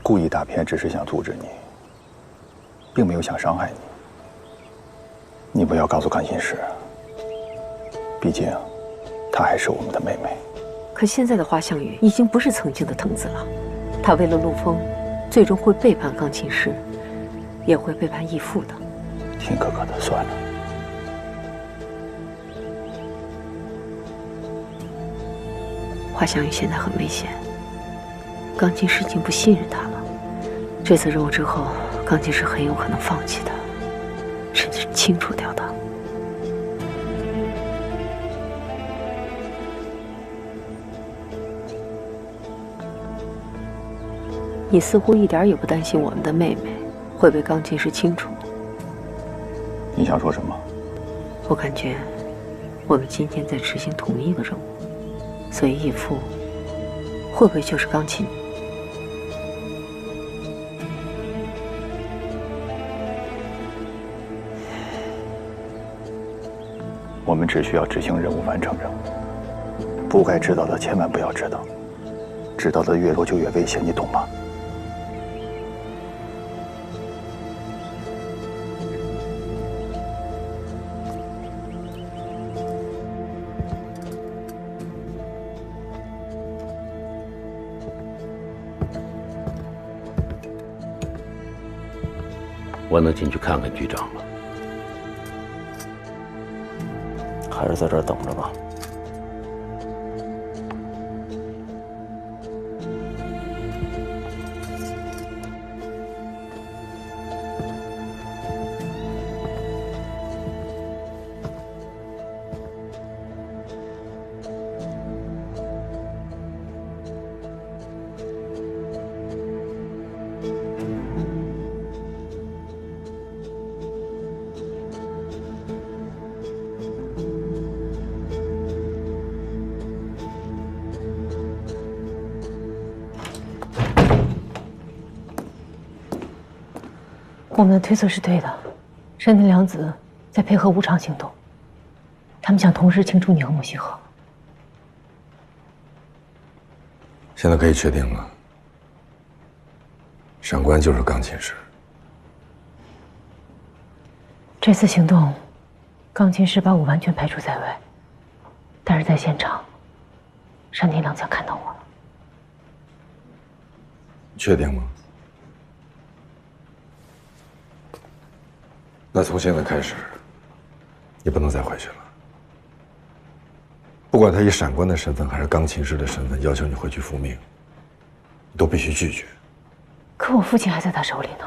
故意打偏，只是想阻止你，并没有想伤害你。你不要告诉钢琴师，毕竟她还是我们的妹妹。可现在的花向宇已经不是曾经的藤子了，他为了陆枫，最终会背叛钢琴师，也会背叛义父的。听哥哥的，算了。花向宇现在很危险，钢琴师已经不信任他了。这次任务之后，钢琴师很有可能放弃他，甚至清除掉他。你似乎一点也不担心我们的妹妹会被钢琴师清除。你想说什么？我感觉我们今天在执行同一个任务，所以义父会不会就是钢琴？我们只需要执行任务，完成任务。不该知道的千万不要知道，知道的越多就越危险，你懂吗？我能进去看看局长吗？还是在这儿等着吧。我们的推测是对的，山田良子在配合无偿行动，他们想同时清除你和莫西河。现在可以确定了，闪官就是钢琴师。这次行动，钢琴师把我完全排除在外，但是在现场，山田良子看到我了。确定吗？那从现在开始，你不能再回去了。不管他以闪官的身份还是钢琴师的身份要求你回去复命，你都必须拒绝。可我父亲还在他手里呢。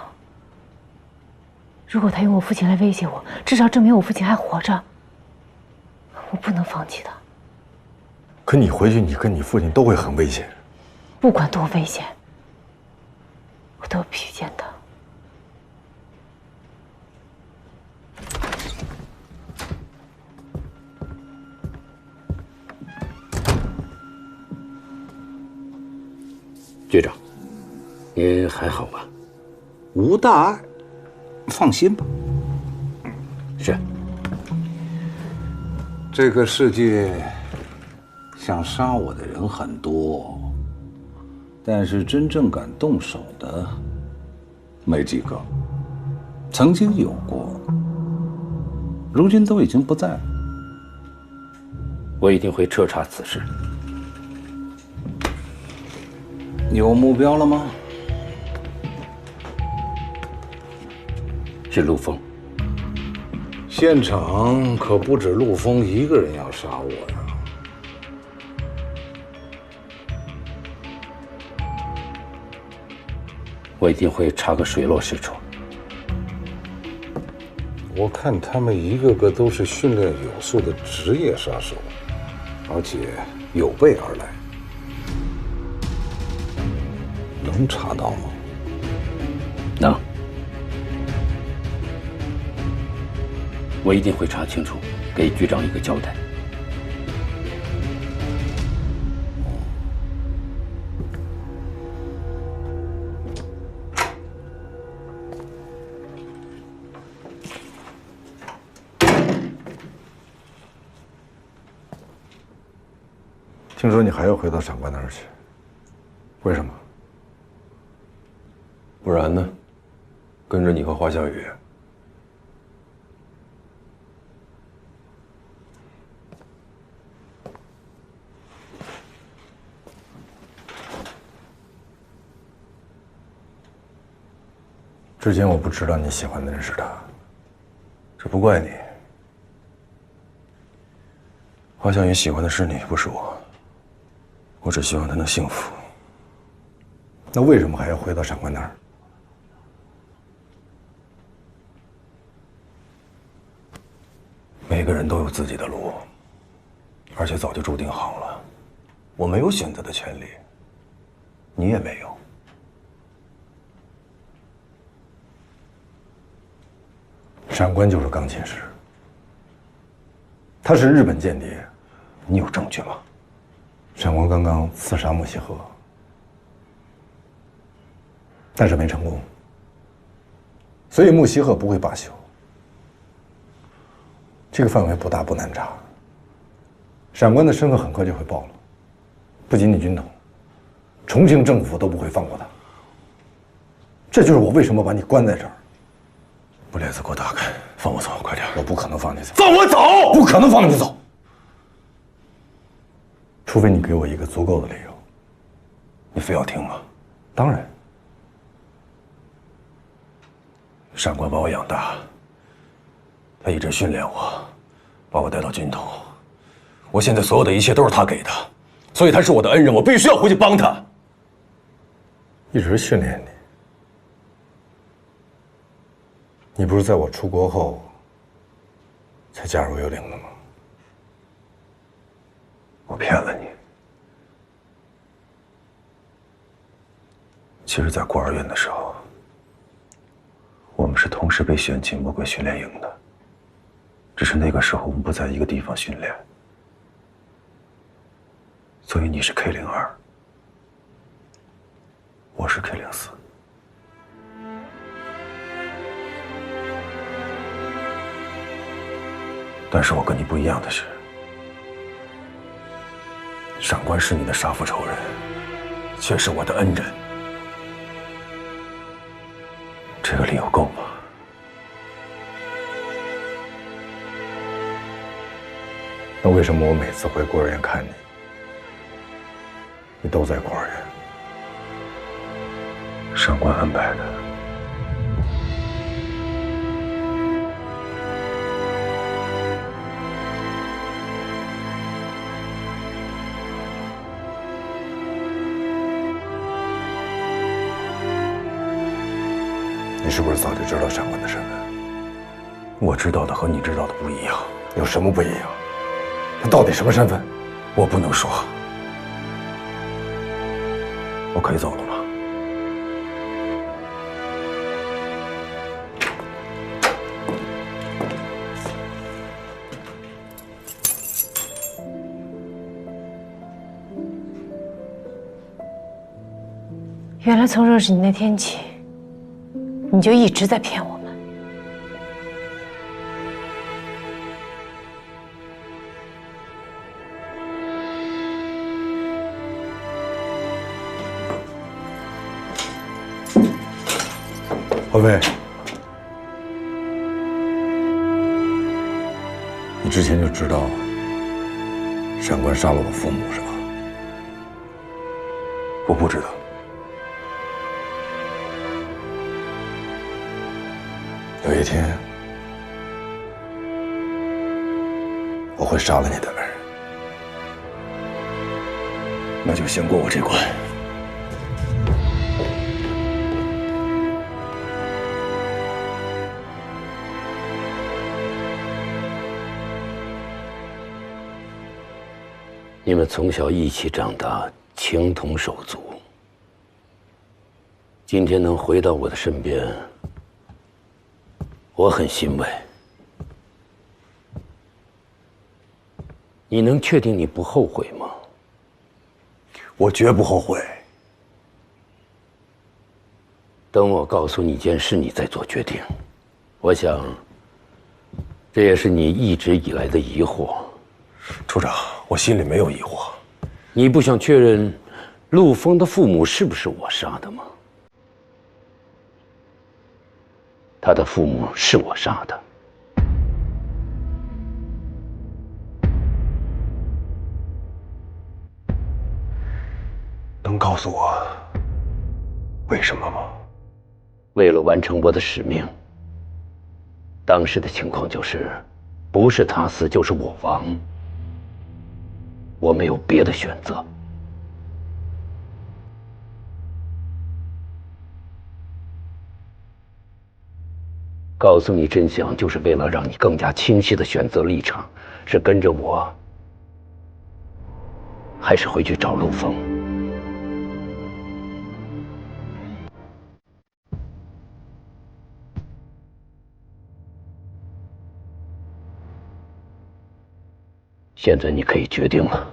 如果他用我父亲来威胁我，至少证明我父亲还活着。我不能放弃他。可你回去，你跟你父亲都会很危险。不管多危险，我都必须见他。局长，您还好吧？无大碍，放心吧。是。这个世界想杀我的人很多，但是真正敢动手的没几个。曾经有过，如今都已经不在了。我一定会彻查此事。有目标了吗？是陆枫。现场可不止陆枫一个人要杀我呀。我一定会查个水落石出。我看他们一个个都是训练有素的职业杀手，而且有备而来。能查到吗？能。我一定会查清楚，给局长一个交代。听说你还要回到长官那儿去，为什么？不然呢？跟着你和华夏雨。之前我不知道你喜欢的人是他，这不怪你。华夏雨喜欢的是你，不是我。我只希望他能幸福。那为什么还要回到闪官那儿？每个人都有自己的路，而且早就注定好了。我没有选择的权利，你也没有。闪官就是钢琴师，他是日本间谍，你有证据吗？闪官刚刚刺杀穆西鹤，但是没成功，所以穆西鹤不会罢休。这个范围不大不难查，闪官的身份很快就会暴露，不仅你军统，重庆政府都不会放过他。这就是我为什么把你关在这儿。布列兹，给我打开，放我走，快点！我不可能放你走，放我走！不可能放你走，除非你给我一个足够的理由。你非要听吗？当然。闪官把我养大，他一直训练我，把我带到军统。我现在所有的一切都是他给的，所以他是我的恩人，我必须要回去帮他。一直训练你。你不是在我出国后才加入幽灵的吗？我骗了你。其实，在孤儿院的时候，我们是同时被选进魔鬼训练营的，只是那个时候我们不在一个地方训练，所以你是 K02，我是 K04。但是我跟你不一样的是，闪官是你的杀父仇人，却是我的恩人。这个理由够吗？那为什么我每次回孤儿院看你，你都在孤儿院？闪官安排的。你是不是早就知道闪官的身份？我知道的和你知道的不一样。有什么不一样？他到底什么身份？我不能说。我可以走了吗？原来从认识你那天起，你就一直在骗我们。华妃，你之前就知道闪官杀了我父母是吧？我不知道。有一天，我会杀了你的儿人，那就先过我这关。你们从小一起长大，情同手足。今天能回到我的身边，我很欣慰。你能确定你不后悔吗？我绝不后悔。等我告诉你一件事，你再做决定。我想，这也是你一直以来的疑惑。处长，我心里没有疑惑。你不想确认陆枫的父母是不是我杀的吗？他的父母是我杀的。能告诉我为什么吗？为了完成我的使命，当时的情况就是，不是他死就是我亡，我没有别的选择。告诉你真相，就是为了让你更加清晰地选择立场，是跟着我，还是回去找陆枫？现在你可以决定了。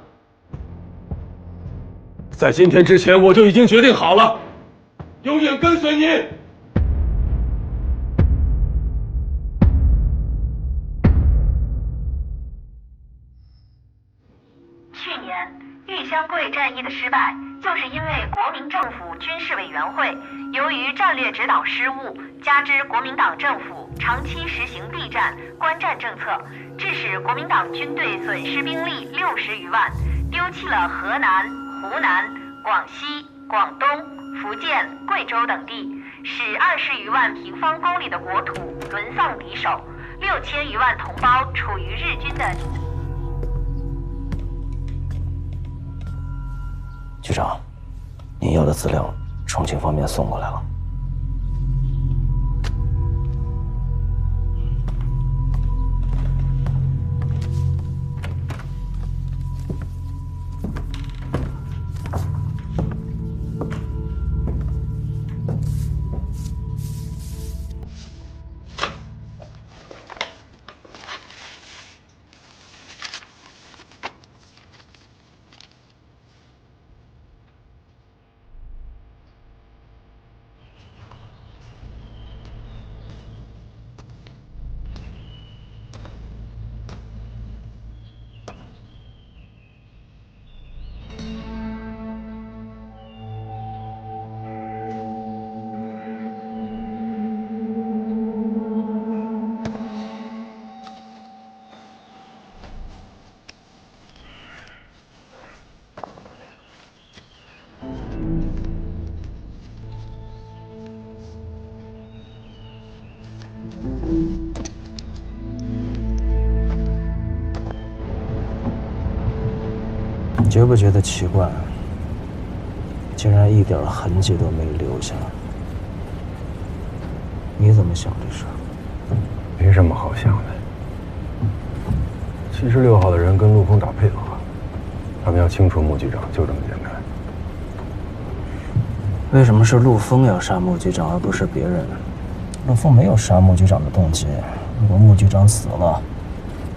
在今天之前，我就已经决定好了，永远跟随你。去年玉香桂战役的失败，就是因为国民政府军事委员会由于战略指导失误，加之国民党政府长期实行避战、观战政策，致使国民党军队损失兵力60余万，丢弃了河南、湖南、广西、广东、福建、贵州等地，使20余万平方公里的国土沦丧敌手，6000余万同胞处于日军的。局长，您要的资料，重庆方面送过来了。你觉不觉得奇怪？竟然一点痕迹都没留下。你怎么想这事？没什么好想的。76号的人跟陆枫打配合，他们要清除穆局长，就这么简单。为什么是陆枫要杀穆局长，而不是别人？陆枫没有杀穆局长的动机。如果穆局长死了，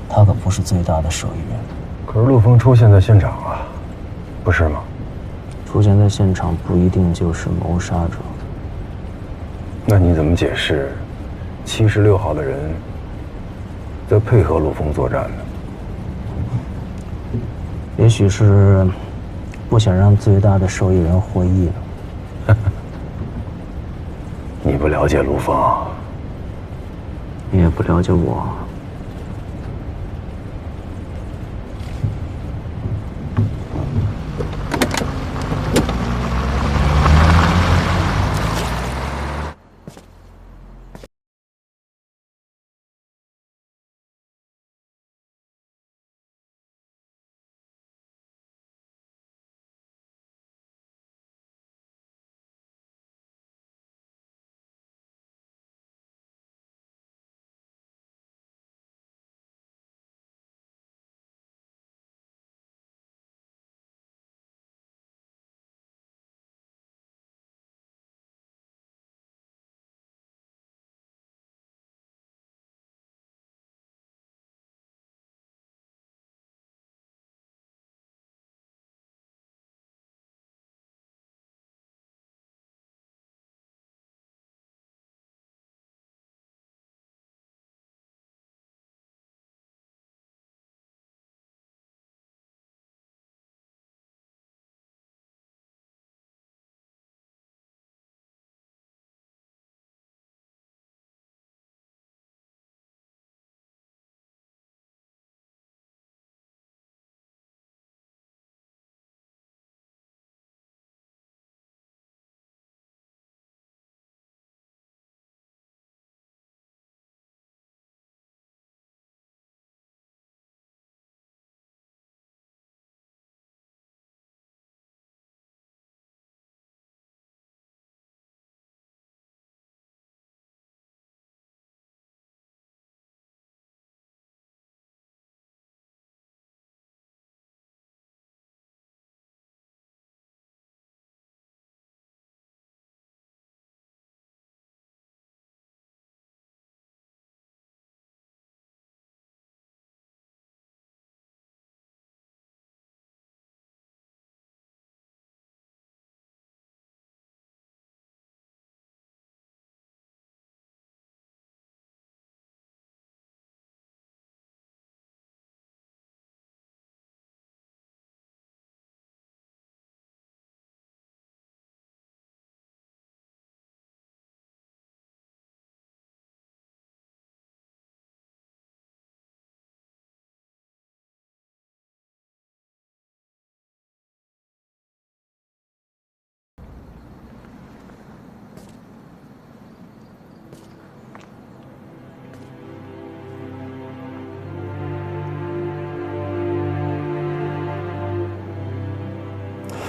他可不是最大的受益人。可是陆枫出现在现场啊，不是吗？出现在现场不一定就是谋杀者。那你怎么解释76号的人在配合陆枫作战呢？也许是不想让最大的受益人获益呢。你不了解陆枫，你也不了解我。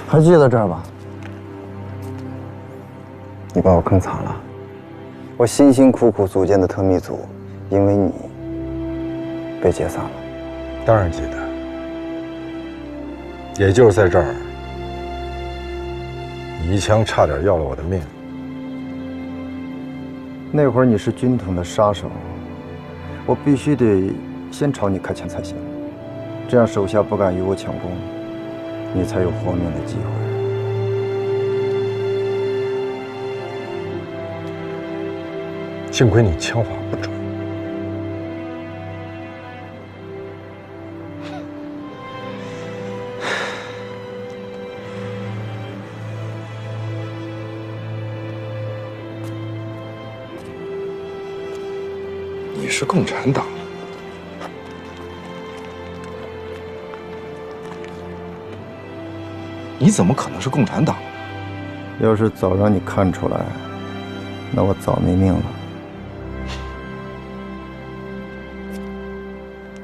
还记得这儿吧？你把我坑惨了，我辛辛苦苦组建的特密组，因为你被解散了。当然记得，也就是在这儿，你一枪差点要了我的命。那会儿你是军统的杀手，我必须得先朝你开枪才行，这样手下不敢与我抢功，你才有活命的机会。幸亏你枪法不准。你是共产党？你怎么可能是共产党？要是早让你看出来，那我早没命了。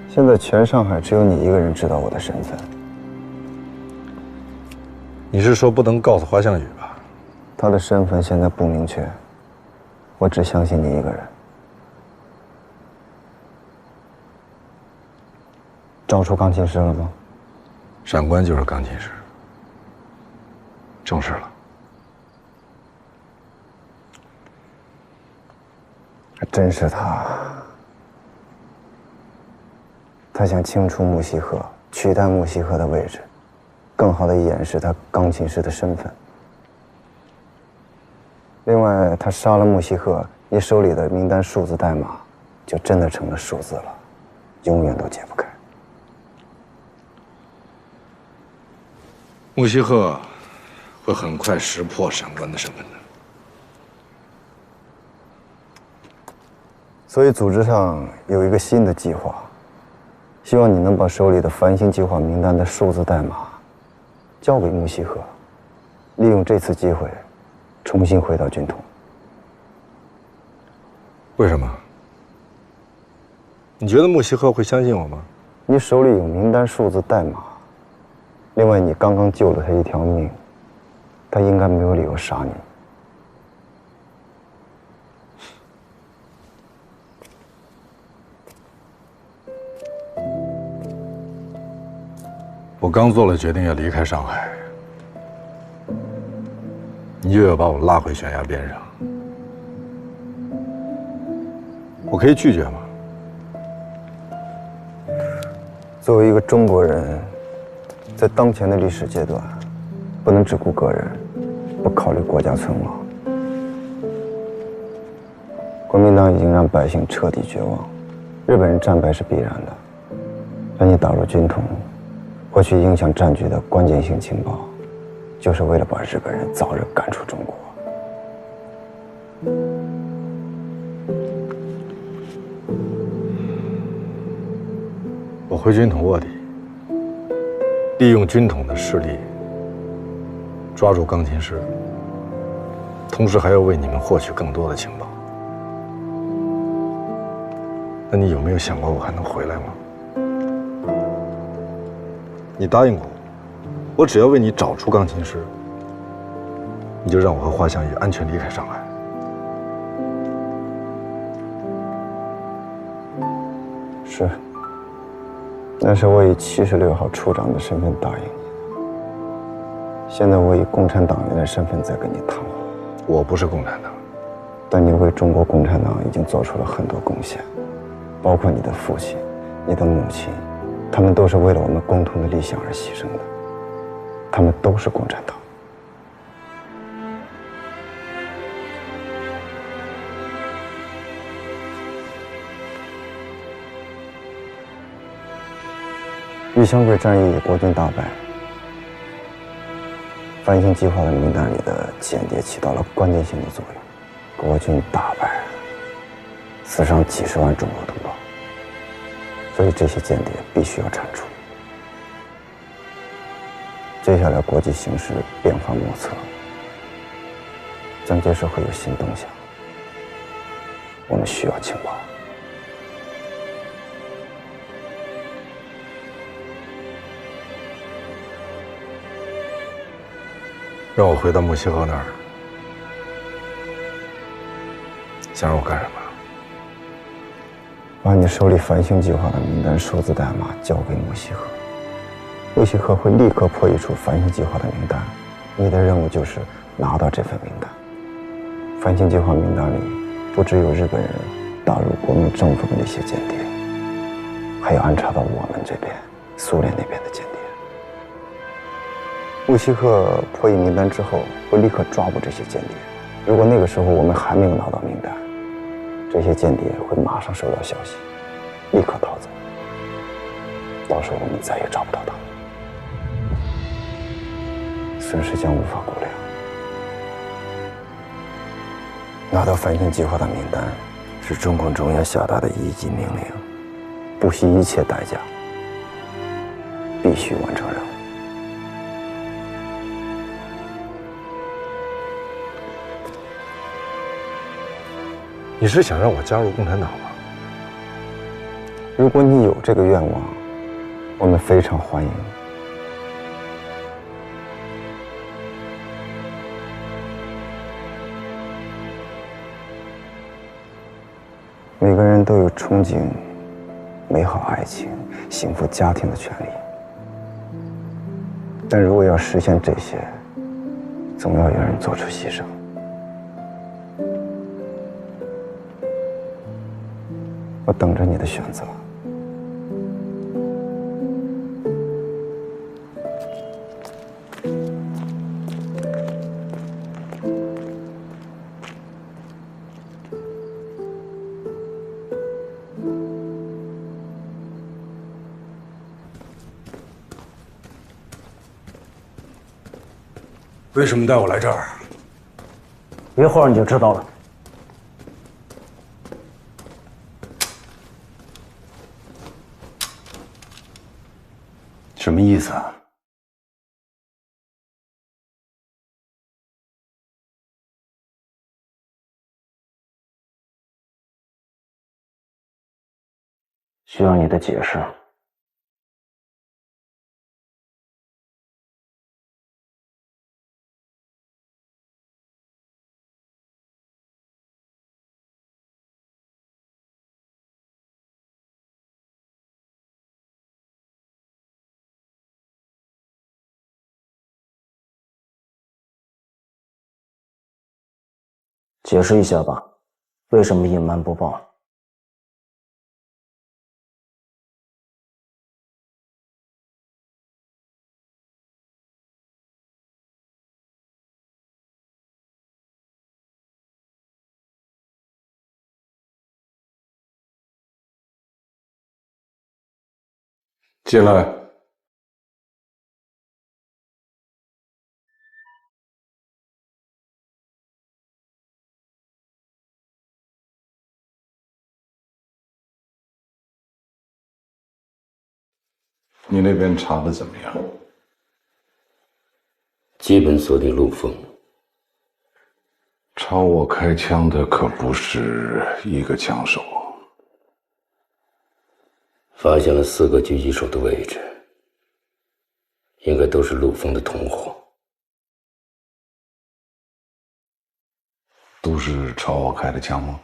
现在全上海只有你一个人知道我的身份。你是说不能告诉华向宇吧？他的身份现在不明确，我只相信你一个人。找出钢琴师了吗？闪官就是钢琴师，证实了。还真是他。他想清除穆西鹤，取代穆西鹤的位置，更好地掩饰他钢琴师的身份。另外，他杀了穆西鹤，你手里的名单数字代码就真的成了数字了，永远都解不开。穆西鹤会很快识破闪官的身份的。所以组织上有一个新的计划，希望你能把手里的繁星计划名单的数字代码交给穆西鹤，利用这次机会重新回到军统。为什么？你觉得穆西鹤会相信我吗？你手里有名单数字代码，另外你刚刚救了他一条命，他应该没有理由杀你。我刚做了决定要离开上海，你又要把我拉回悬崖边上，我可以拒绝吗？作为一个中国人，在当前的历史阶段，不能只顾个人，不考虑国家存亡。国民党已经让百姓彻底绝望，日本人战败是必然的。让你打入军统，获取影响战局的关键性情报，就是为了把日本人早日赶出中国。我回军统卧底，利用军统的势力抓住钢琴师，同时还要为你们获取更多的情报。那你有没有想过我还能回来吗？你答应过我只要为你找出钢琴师，你就让我和华向宇安全离开上海。是，那是我以76号处长的身份答应你的。现在我以共产党员的身份在跟你谈话。我不是共产党，但你为中国共产党已经做出了很多贡献，包括你的父亲、你的母亲，他们都是为了我们共同的理想而牺牲的，他们都是共产党。玉香桂战役国军大败，繁星计划的名单里的间谍起到了关键性的作用，国军大败，死伤几十万中国同胞，所以这些间谍必须要铲除。接下来国际形势变化莫测，蒋介石会有新动向，我们需要情报。让我回到木樨河那儿，想让我干什么？把你手里繁星计划的名单数字代码交给木樨河，木樨河会立刻破译出繁星计划的名单。你的任务就是拿到这份名单。繁星计划名单里不只有日本人大陆国民政府的那些间谍，还有安插到我们这边苏联那边的间谍。木樨河破译名单之后，会立刻抓捕这些间谍。如果那个时候我们还没有拿到名单，这些间谍会马上收到消息，立刻逃走。到时候我们再也找不到他们，损失将无法估量。拿到繁星计划的名单，是中共中央下达的一级命令，不惜一切代价，必须完成任务。你是想让我加入共产党吗？如果你有这个愿望，我们非常欢迎。每个人都有憧憬美好爱情、幸福家庭的权利，但如果要实现这些，总要有人做出牺牲。我等着你的选择。为什么带我来这儿？一会儿你就知道了。什么意思啊？需要你的解释。解释一下吧，为什么隐瞒不报？进来。你那边查的怎么样？基本锁定陆丰。朝我开枪的可不是一个枪手。发现了4个狙击手的位置，应该都是陆丰的同伙。都是朝我开的枪吗？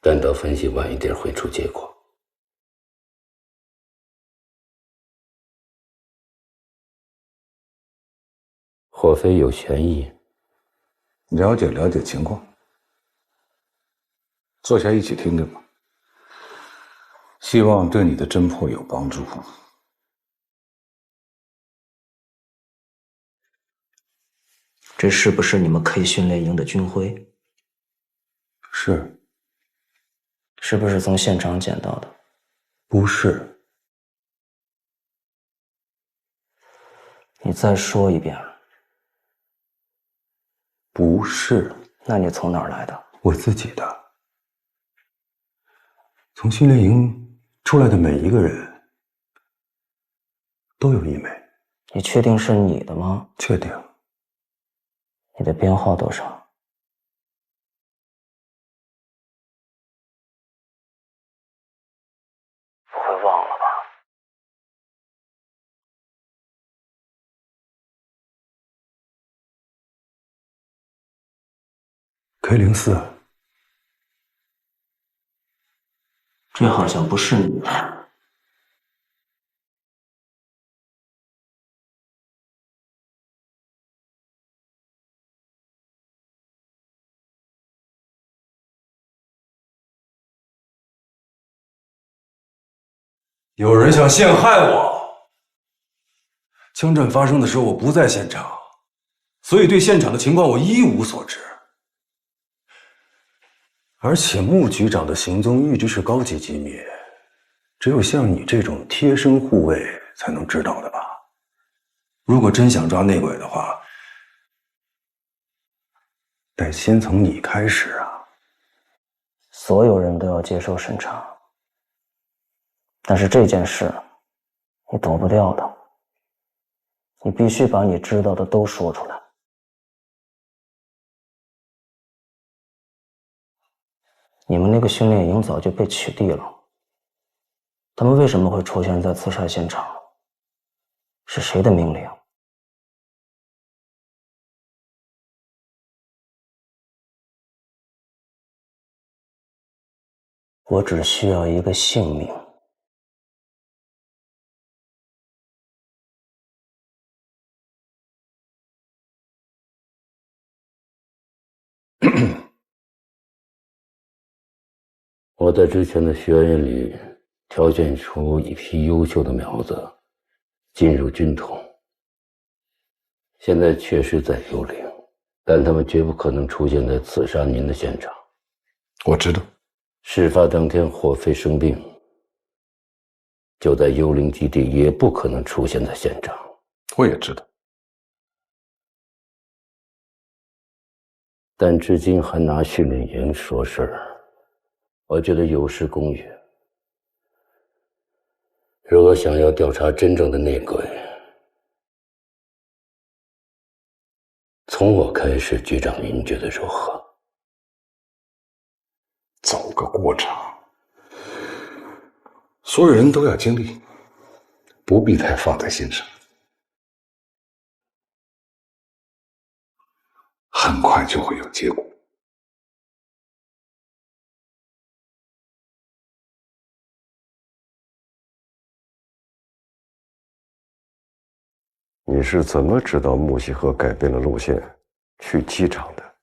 弹道分析晚一点会出结果。霍飞有嫌疑。了解了解情况，坐下一起听听吧。希望对你的侦破有帮助。这是不是你们 K 训练营的军徽？是。是不是从现场捡到的？不是。你再说一遍。不是。那你从哪儿来的？我自己的。从训练营出来的每一个人都有一枚。你确定是你的吗？确定。你的编号多少？ K04，这好像不是你的。有人想陷害我。枪战发生的时候，我不在现场，所以对现场的情况我一无所知。而且穆局长的行踪一直是高级机密，只有像你这种贴身护卫才能知道的吧？如果真想抓内鬼的话，得先从你开始啊！所有人都要接受审查，但是这件事你躲不掉的，你必须把你知道的都说出来。你们那个训练营早就被取缔了，他们为什么会出现在刺杀现场？是谁的命令？我只需要一个姓名。我在之前的学院里挑选出一批优秀的苗子，进入军统。现在确实在幽灵，但他们绝不可能出现在刺杀您的现场。我知道。事发当天，霍飞生病，就在幽灵基地，也不可能出现在现场。我也知道。但至今还拿训练营说事儿，我觉得有失公允。如果想要调查真正的内鬼，从我开始，局长您觉得如何？走个过场，所有人都要经历，不必太放在心上。很快就会有结果。你是怎么知道穆西赫改变了路线，去机场的？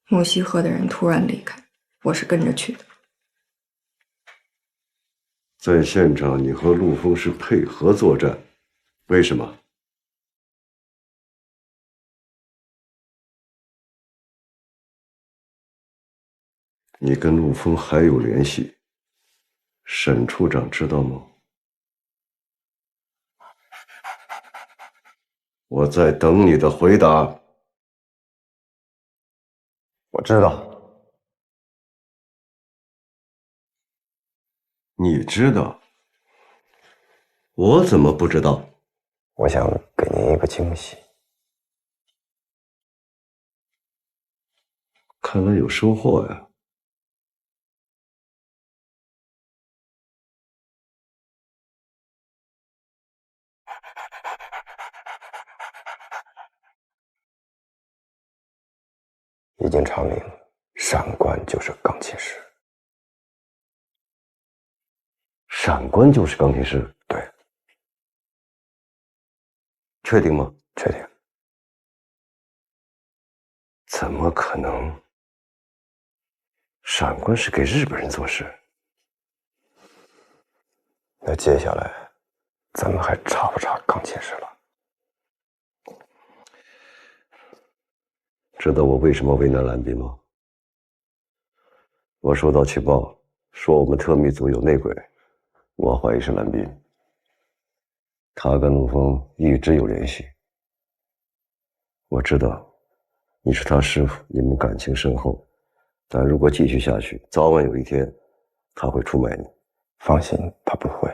穆西赫的人突然离开，我是跟着去的。在现场，你和陆枫是配合作战，为什么？你跟陆枫还有联系，沈处长知道吗？我在等你的回答。我知道。你知道？我怎么不知道？我想给您一个惊喜。看来有收获呀。已经查明，闪官就是钢琴师。闪官就是钢琴师？对。确定吗？确定。怎么可能？闪官是给日本人做事。那接下来，咱们还查不查钢琴师了？知道我为什么为难蓝斌吗？我收到情报，说我们特密组有内鬼，我怀疑是蓝斌。他跟陆枫一直有联系。我知道你是他师傅，你们感情深厚，但如果继续下去，早晚有一天他会出卖你。放心，他不会。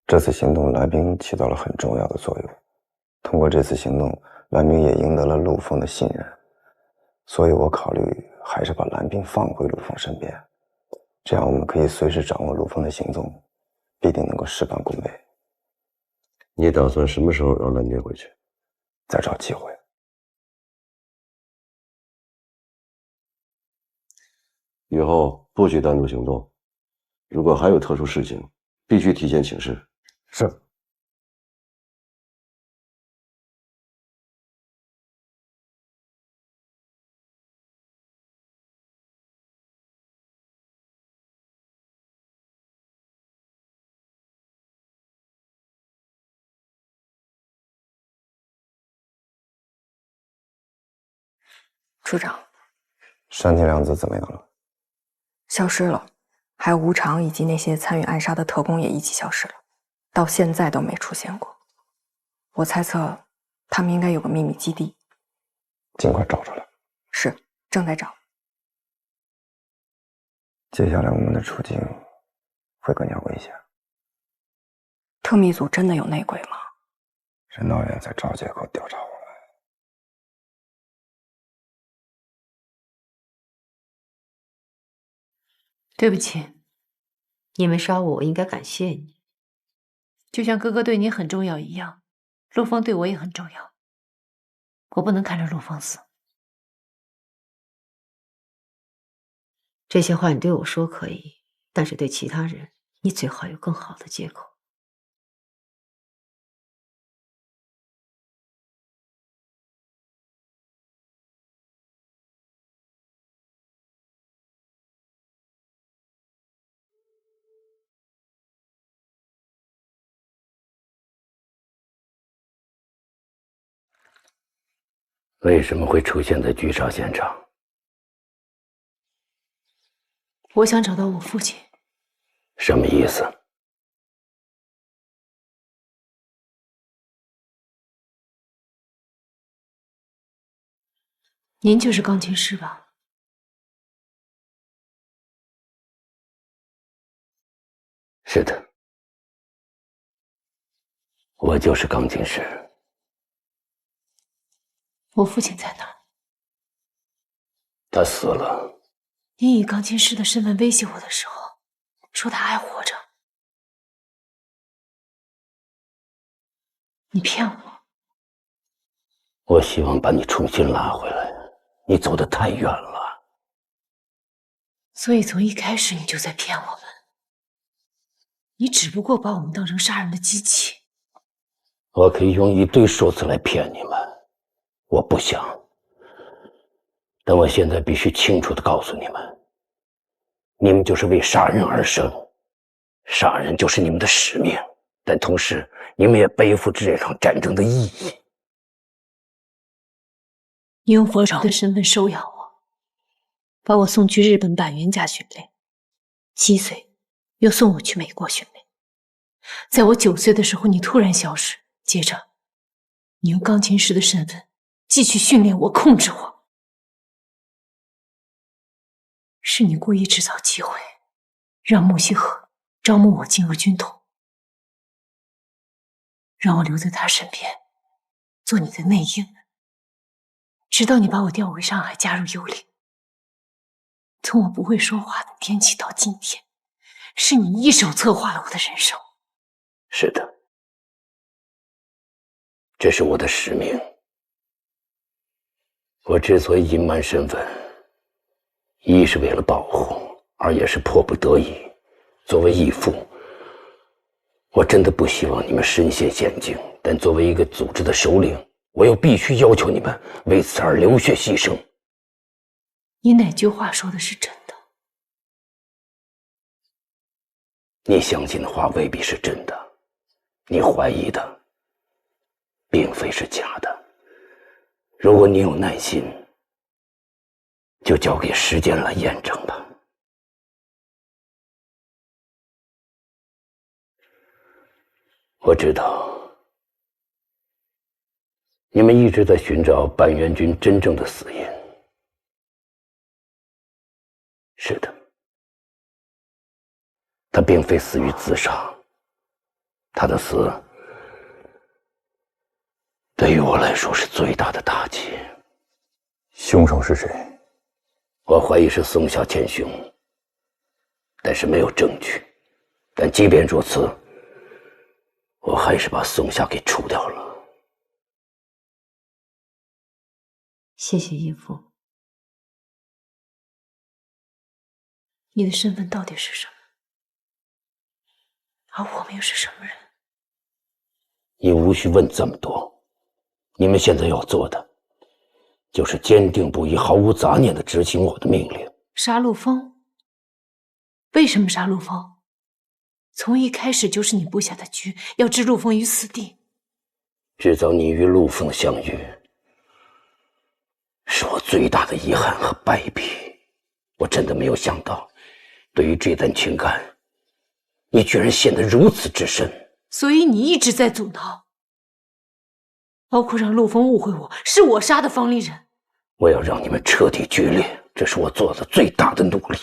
这次行动，蓝斌起到了很重要的作用。通过这次行动，蓝斌也赢得了陆枫的信任，所以我考虑还是把蓝斌放回陆枫身边，这样我们可以随时掌握陆枫的行踪，必定能够事半功倍。你打算什么时候让蓝斌回去？再找机会。以后不许单独行动，如果还有特殊事情，必须提前请示。是。处长，山田良子怎么样了？消失了，还有吴常以及那些参与暗杀的特工也一起消失了，到现在都没出现过。我猜测，他们应该有个秘密基地，尽快找出来。是，正在找。接下来我们的处境会更加危险。特密组真的有内鬼吗？任导演在找借口调查我们。对不起，你没杀我，我应该感谢你。就像哥哥对你很重要一样，陆枫对我也很重要。我不能看着陆枫死。这些话你对我说可以，但是对其他人，你最好有更好的借口。为什么会出现在狙杀现场？我想找到我父亲。什么意思？您就是钢琴师吧？是的，我就是钢琴师。我父亲在哪儿？他死了。您以钢琴师的身份威胁我的时候，说他还活着。你骗我！我希望把你重新拉回来，你走得太远了。所以从一开始你就在骗我们，你只不过把我们当成杀人的机器。我可以用一堆说辞来骗你们，我不想。但我现在必须清楚地告诉你们，你们就是为杀人而生，杀人就是你们的使命，但同时你们也背负着这场战争的意义。你用佛朝的身份收养我，把我送去日本板垣家训练，7岁又送我去美国训练。在我9岁的时候，你突然消失，接着你用钢琴师的身份继续训练我，控制我。是你故意制造机会，让穆西河招募我进入军统，让我留在他身边，做你的内应，直到你把我调回上海加入幽灵。从我不会说话的天起到今天，是你一手策划了我的人生。是的，这是我的使命。我之所以隐瞒身份，一是为了保护，二也是迫不得已。作为义父，我真的不希望你们身陷险境，但作为一个组织的首领，我又必须要求你们为此而流血牺牲。你哪句话说的是真的？你相信的话未必是真的，你怀疑的并非是假的。如果你有耐心，就交给时间来验证吧。我知道你们一直在寻找板垣君真正的死因。是的，他并非死于自杀，他的死对于我来说是最大的打击。凶手是谁？我怀疑是松下千雄，但是没有证据。但即便如此，我还是把松下给除掉了。谢谢义父。你的身份到底是什么？而我们又是什么人？你无需问这么多，你们现在要做的，就是坚定不移、毫无杂念地执行我的命令。杀陆枫？为什么杀陆枫？从一开始就是你布下的局，要置陆枫于死地。制造你与陆枫相遇，是我最大的遗憾和败笔。我真的没有想到，对于这段情感，你居然陷得如此之深。所以你一直在阻挠，包括让陆枫误会我是我杀的方丽人。我要让你们彻底决裂，这是我做的最大的努力。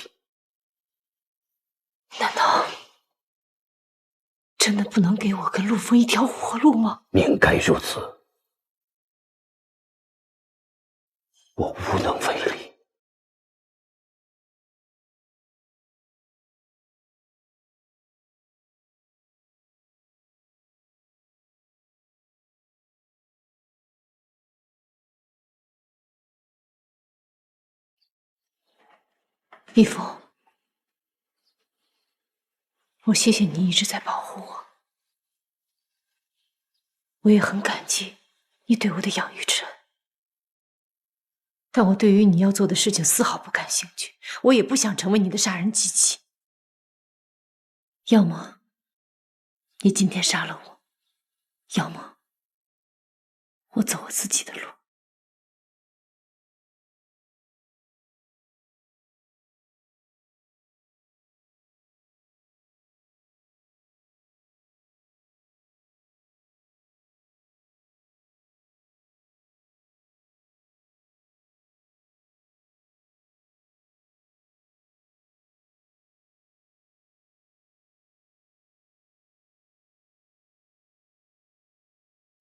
难道真的不能给我跟陆枫一条活路吗？命该如此，我无能为力。义父，我谢谢你一直在保护我，我也很感激你对我的养育之恩。但我对于你要做的事情丝毫不感兴趣，我也不想成为你的杀人机器。要么你今天杀了我，要么我走我自己的路。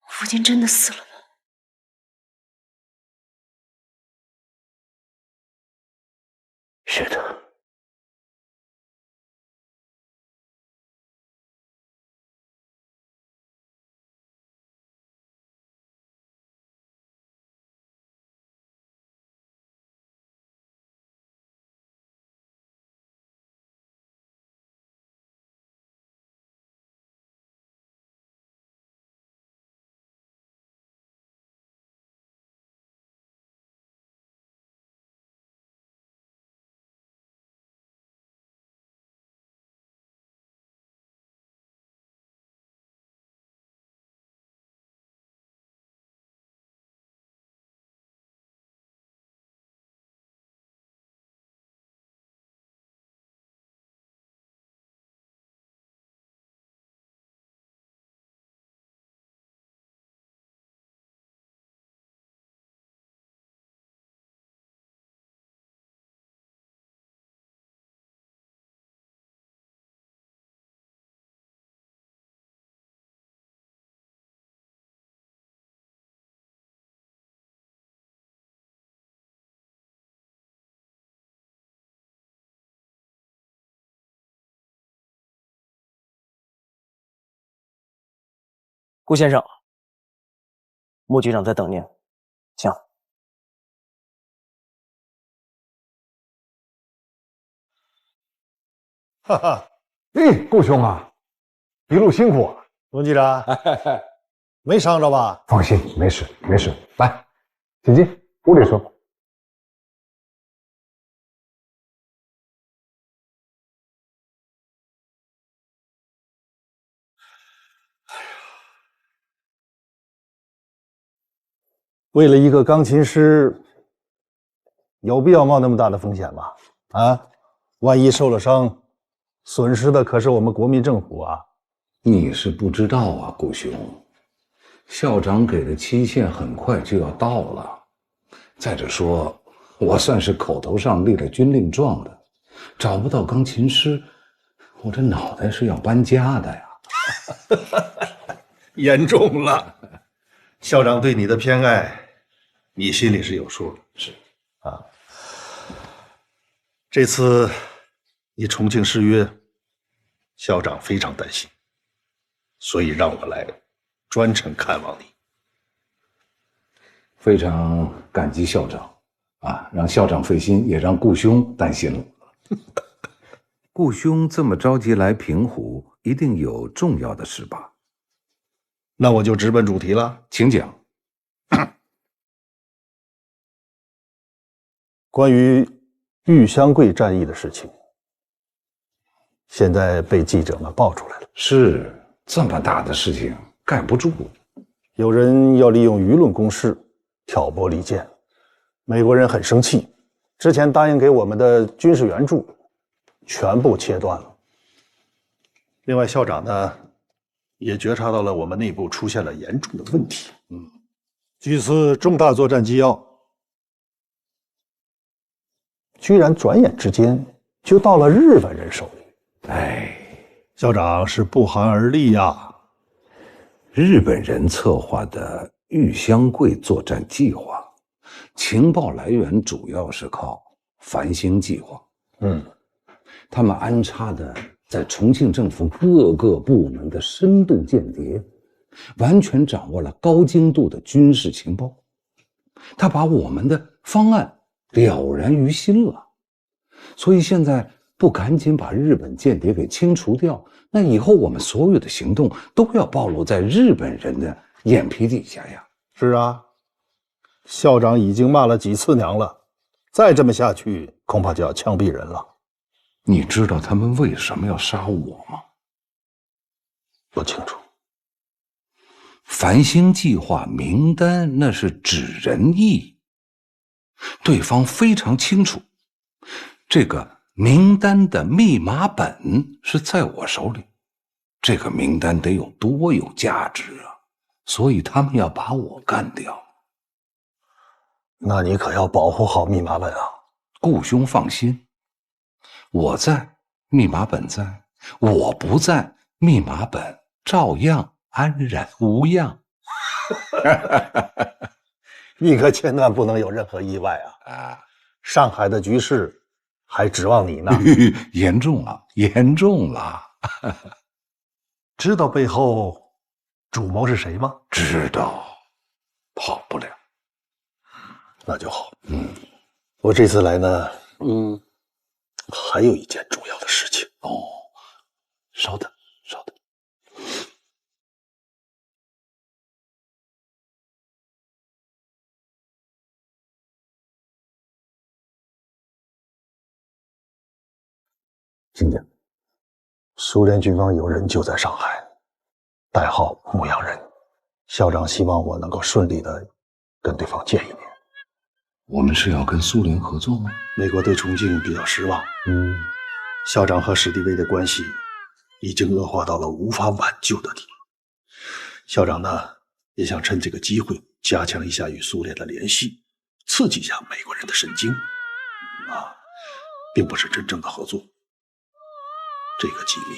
父亲真的死了吗？是的。顾先生，穆局长在等您，请。哈哈，顾兄啊，一路辛苦。董局长，没伤着吧？放心，没事没事。来，请进，屋里说。为了一个钢琴师，有必要冒那么大的风险吗？啊，万一受了伤，损失的可是我们国民政府啊！你是不知道啊，顾兄，校长给的期限很快就要到了。再者说，我算是口头上立了军令状的，找不到钢琴师，我这脑袋是要搬家的呀！严重了，校长对你的偏爱，你心里是有数的。是啊，这次你重庆失约，校长非常担心，所以让我来专程看望你。非常感激校长啊，让校长费心，也让顾兄担心了。顾兄这么着急来平湖，一定有重要的事吧？那我就直奔主题了，请讲。关于玉香桂战役的事情，现在被记者们爆出来了。是，这么大的事情盖不住。有人要利用舆论攻势挑拨离间，美国人很生气，之前答应给我们的军事援助全部切断了。另外，校长呢也觉察到了我们内部出现了严重的问题。据此重大作战机要，居然转眼之间就到了日本人手里。校长是不寒而栗呀。日本人策划的玉香桂作战计划，情报来源主要是靠繁星计划。他们安插的在重庆政府各个部门的深度间谍，完全掌握了高精度的军事情报。他把我们的方案了然于心了，所以现在不赶紧把日本间谍给清除掉，那以后我们所有的行动都要暴露在日本人的眼皮底下呀。是啊，校长已经骂了几次娘了，再这么下去，恐怕就要枪毙人了。你知道他们为什么要杀我吗？不清楚。繁星计划名单那是指人意，对方非常清楚，这个名单的密码本是在我手里，这个名单得有多有价值啊！所以他们要把我干掉。那你可要保护好密码本啊！顾兄放心，我在，密码本在；我不在，密码本照样安然无恙。你可千万不能有任何意外啊！上海的局势还指望你呢。严重了，严重了。知道背后主谋是谁吗？知道，跑不了。那就好。我这次来呢，还有一件重要的事情。稍等，稍等。请讲。苏联军方有人就在上海，代号牧羊人。校长希望我能够顺利的跟对方见一面。我们是要跟苏联合作吗？美国对重庆比较失望。校长和史迪威的关系已经恶化到了无法挽救的地步。校长呢，也想趁这个机会加强一下与苏联的联系，刺激一下美国人的神经。并不是真正的合作。这个机密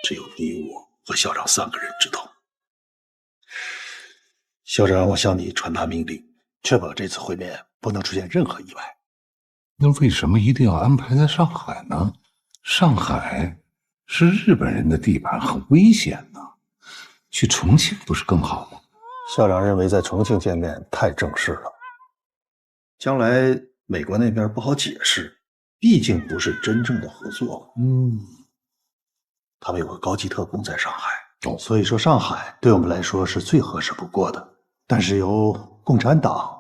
只有你我和校长3个人知道。校长让我向你传达命令，确保这次会面不能出现任何意外。那为什么一定要安排在上海呢？上海是日本人的地盘，很危险呢。去重庆不是更好吗？校长认为在重庆见面太正式了，将来美国那边不好解释，毕竟不是真正的合作。他们有个高级特工在上海，所以说上海对我们来说是最合适不过的。但是由共产党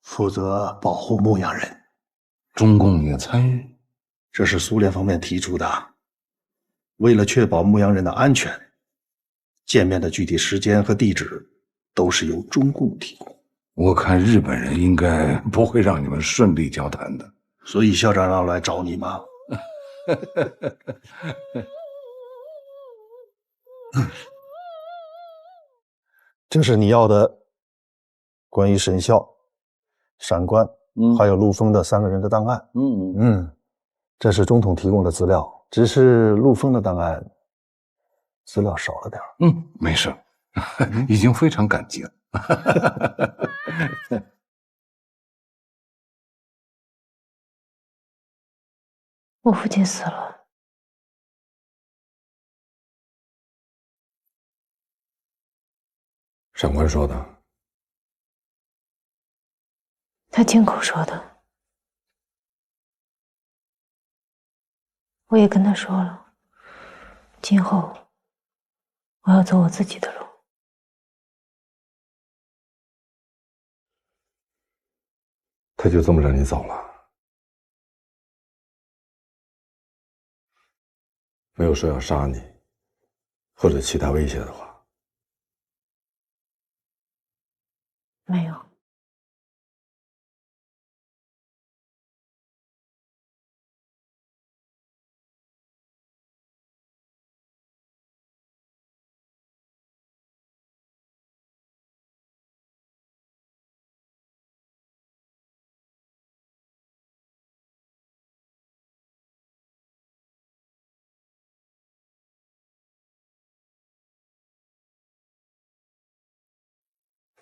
负责保护牧羊人，中共也参与，这是苏联方面提出的。为了确保牧羊人的安全，见面的具体时间和地址都是由中共提供。我看日本人应该不会让你们顺利交谈的，所以校长让我来找你吗？这是你要的关于沈校、闪官还有陆丰的3个人的档案。这是中统提供的资料，只是陆丰的档案资料少了点。没事，已经非常感激了。我父亲死了。长官说的，他亲口说的。我也跟他说了，今后我要走我自己的路。他就这么让你走了？没有说要杀你，或者其他威胁的话？没有。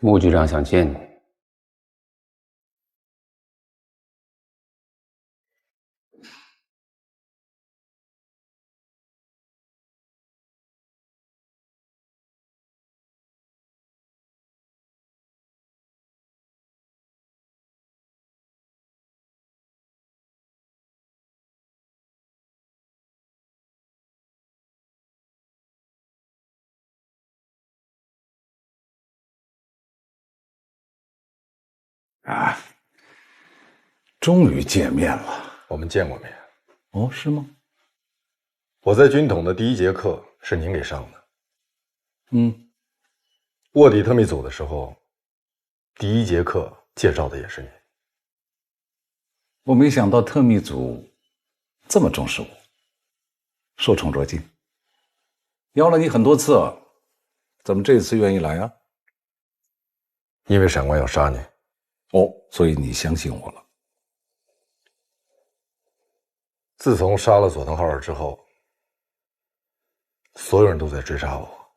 穆局长想见你。啊，终于见面了。我们见过面。哦，是吗？我在军统的第1节课是您给上的。卧底特密组的时候，第1节课介绍的也是您。我没想到特密组这么重视我，受宠若惊。邀了你很多次，怎么这次愿意来啊？因为闪官要杀你。哦，所以你相信我了。自从杀了佐藤浩二之后，所有人都在追杀我，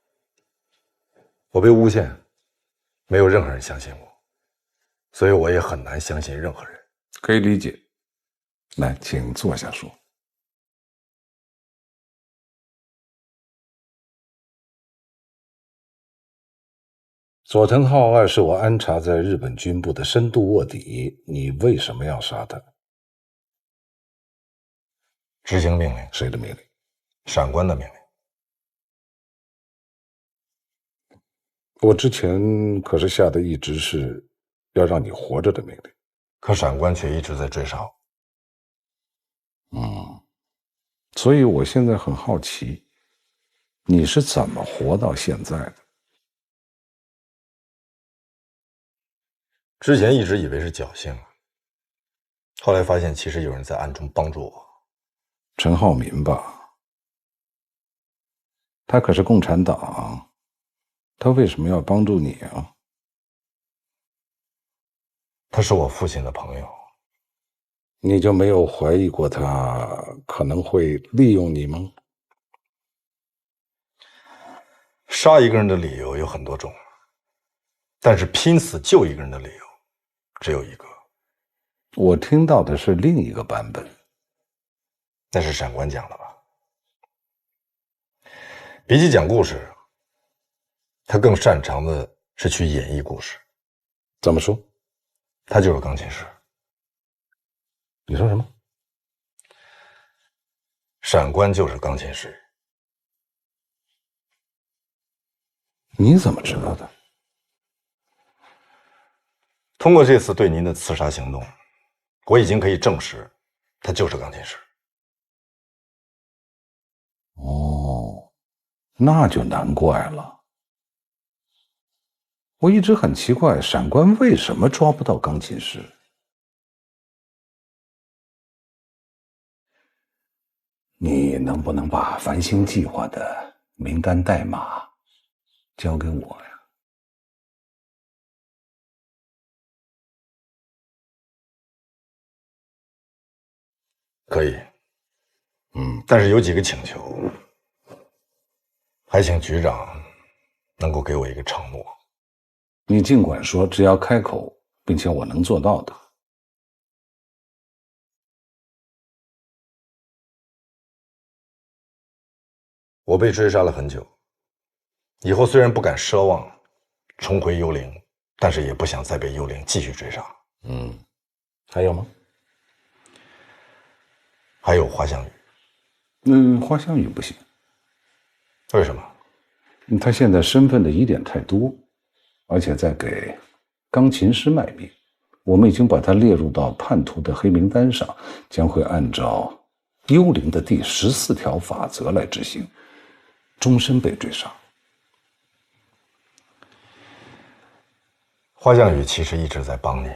我被诬陷，没有任何人相信我，所以我也很难相信任何人。可以理解。来，请坐下说。佐藤浩二是我安插在日本军部的深度卧底，你为什么要杀他？执行命令。谁的命令？闪官的命令。我之前可是下的一直是要让你活着的命令，可闪官却一直在追杀我。所以我现在很好奇，你是怎么活到现在的？之前一直以为是侥幸，后来发现其实有人在暗中帮助我。陈浩民吧，他可是共产党，他为什么要帮助你啊？他是我父亲的朋友。你就没有怀疑过他可能会利用你吗？杀一个人的理由有很多种，但是拼死救一个人的理由只有一个。我听到的是另一个版本。那是闪官讲的吧？比起讲故事，他更擅长的是去演绎故事。怎么说？他就是钢琴师。你说什么？闪官就是钢琴师。你怎么知道的？通过这次对您的刺杀行动，我已经可以证实，他就是钢琴师。哦，那就难怪了。我一直很奇怪，闪官为什么抓不到钢琴师？你能不能把繁星计划的名单代码交给我呀？可以。但是有几个请求，还请局长能够给我一个承诺。你尽管说，只要开口，并且我能做到的。我被追杀了很久，以后虽然不敢奢望重回幽灵，但是也不想再被幽灵继续追杀。嗯，还有吗？还有花香雨。花香雨不行。为什么？他现在身份的疑点太多，而且在给钢琴师卖命。我们已经把他列入到叛徒的黑名单上，将会按照幽灵的第14条法则来执行，终身被追杀。花向宇其实一直在帮你，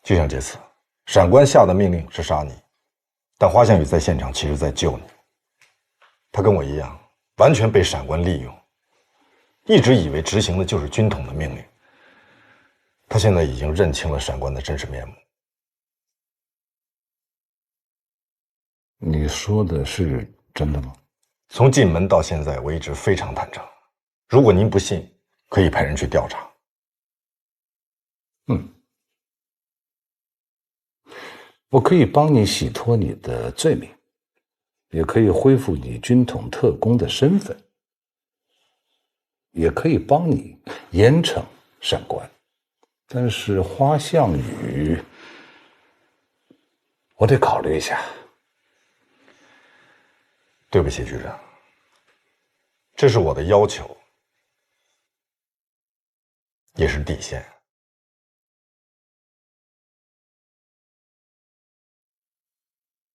就像这次，闪官下的命令是杀你，但花向宇在现场其实在救你。他跟我一样，完全被闪官利用，一直以为执行的就是军统的命令。他现在已经认清了闪官的真实面目。你说的是真的吗？从进门到现在，我一直非常坦诚。如果您不信，可以派人去调查。我可以帮你洗脱你的罪名，也可以恢复你军统特工的身份，也可以帮你严惩闪官。但是花向宇，我得考虑一下。对不起，局长，这是我的要求，也是底线。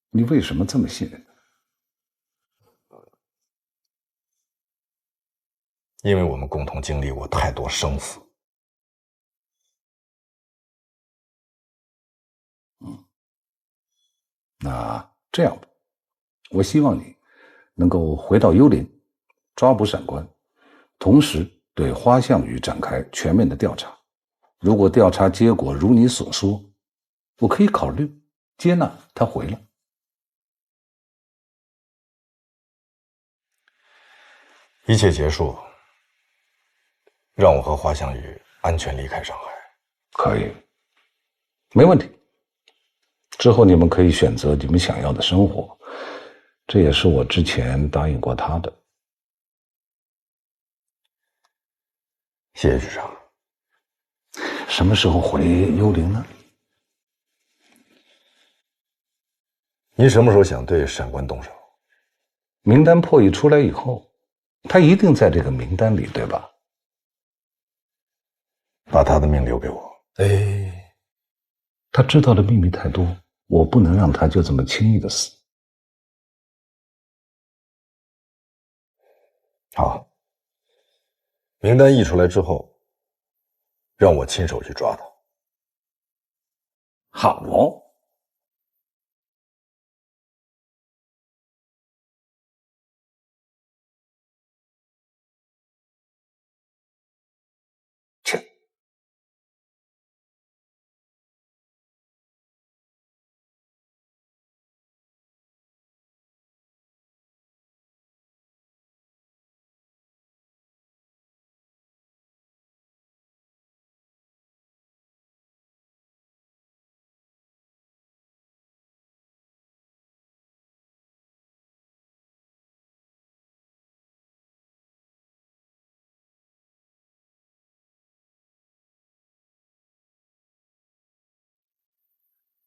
你为什么这么信任？因为我们共同经历过太多生死。那这样吧，我希望你能够回到幽灵，抓捕闪官，同时对花向宇展开全面的调查。如果调查结果如你所说，我可以考虑接纳他回来。一切结束，让我和花向宇安全离开上海。可以，没问题。之后你们可以选择你们想要的生活，这也是我之前答应过他的。谢谢局长。什么时候回幽灵呢？您什么时候想对闪官动手？名单破译出来以后，他一定在这个名单里，对吧？把他的命留给我。他知道的秘密太多，我不能让他就这么轻易的死。好，名单译出来之后，让我亲手去抓他。好哦。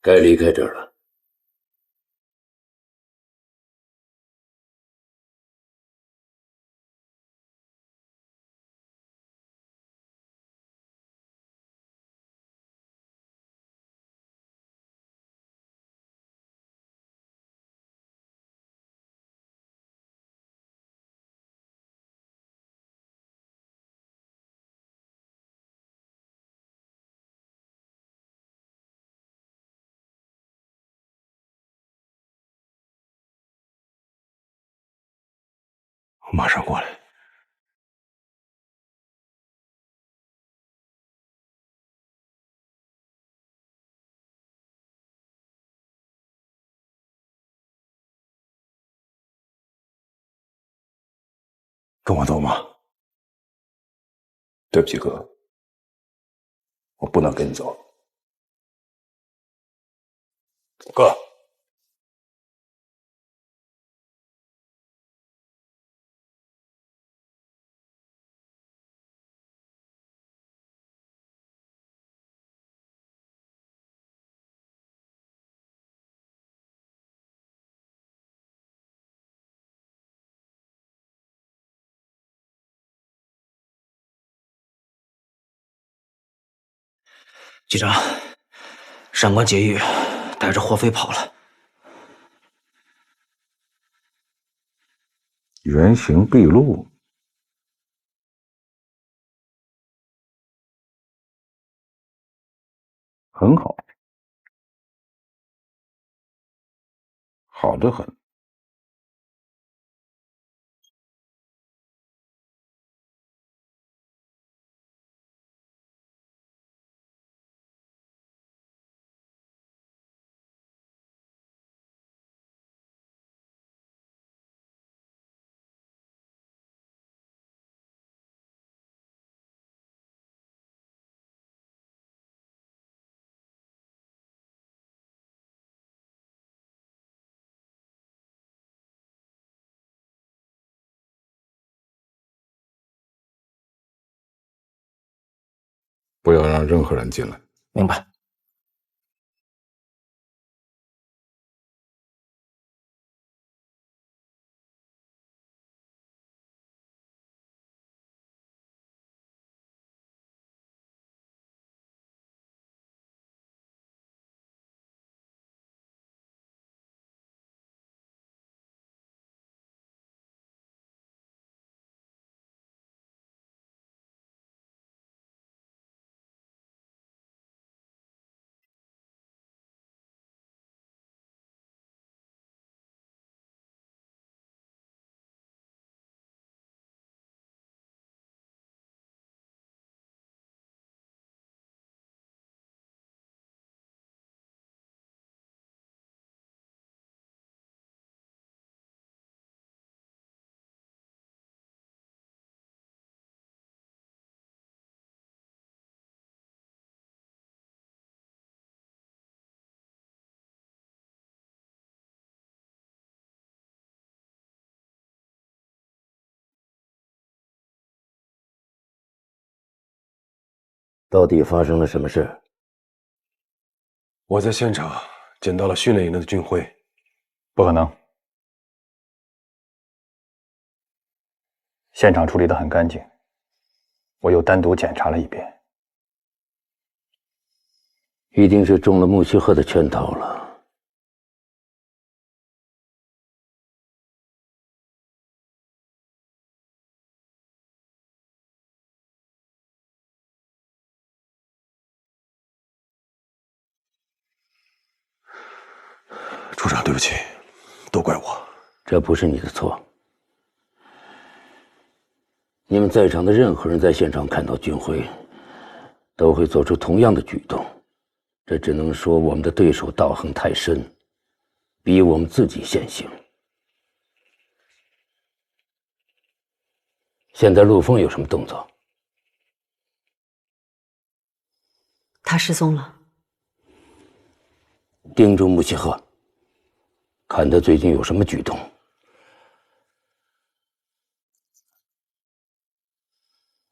该离开这儿了。我马上过来。跟我走吗？对不起，哥，我不能跟你走。哥。局长，上官劫狱带着霍飞跑了。原形毕露，很好，好得很。不要让任何人进来。明白。到底发生了什么事？我在现场捡到了训练营的军徽。不可能，现场处理得很干净，我又单独检查了一遍。一定是中了穆须鹤的圈套了。处长，对不起，都怪我。这不是你的错。你们在场的任何人在现场看到军徽，都会做出同样的举动。这只能说我们的对手道行太深，比我们自己先行。现在陆枫有什么动作？他失踪了。盯住穆须鹤，看他最近有什么举动。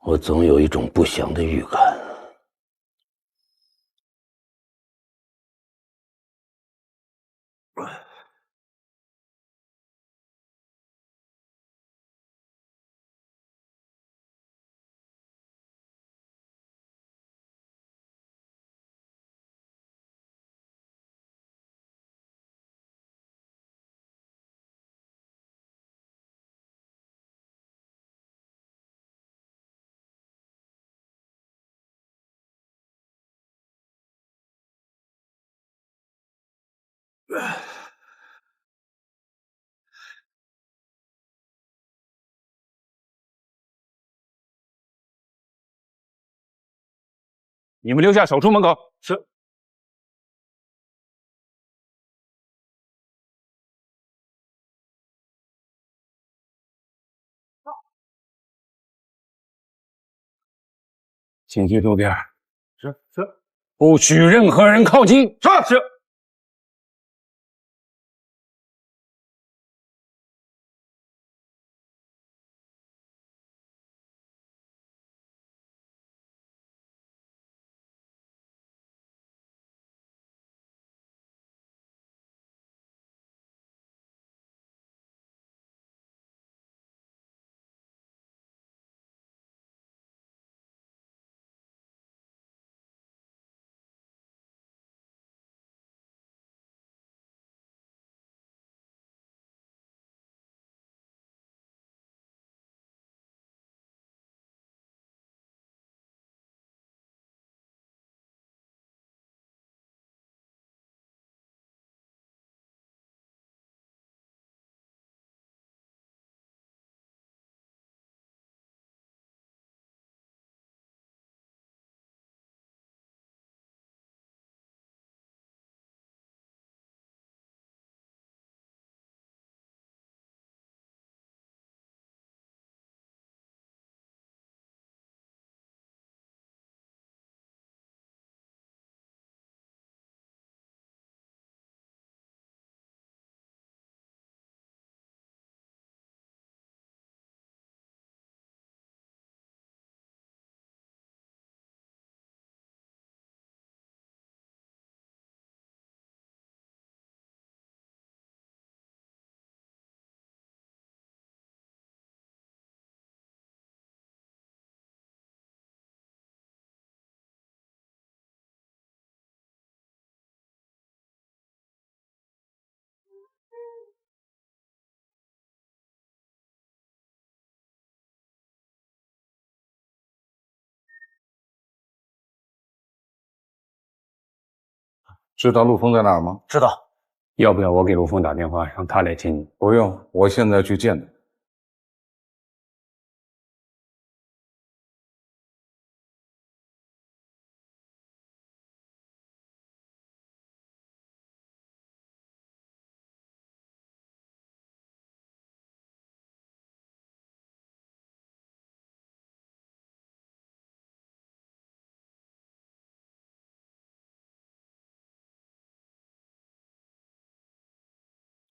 我总有一种不祥的预感。你们留下守出门口。是。请记住点。是。不许任何人靠近。是。知道陆枫在哪儿吗？知道。要不要我给陆枫打电话，让他来接你？不用，我现在去见他。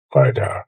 快点儿。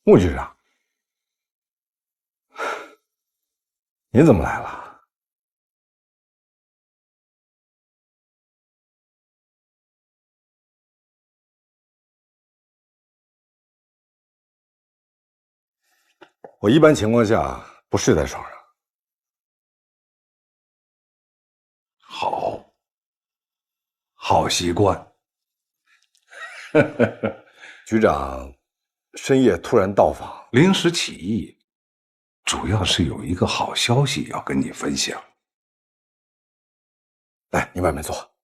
穆局长，你怎么来了？我一般情况下不睡在床上。好习惯。局长深夜突然到访，临时起意，主要是有一个好消息要跟你分享。来，你外面坐。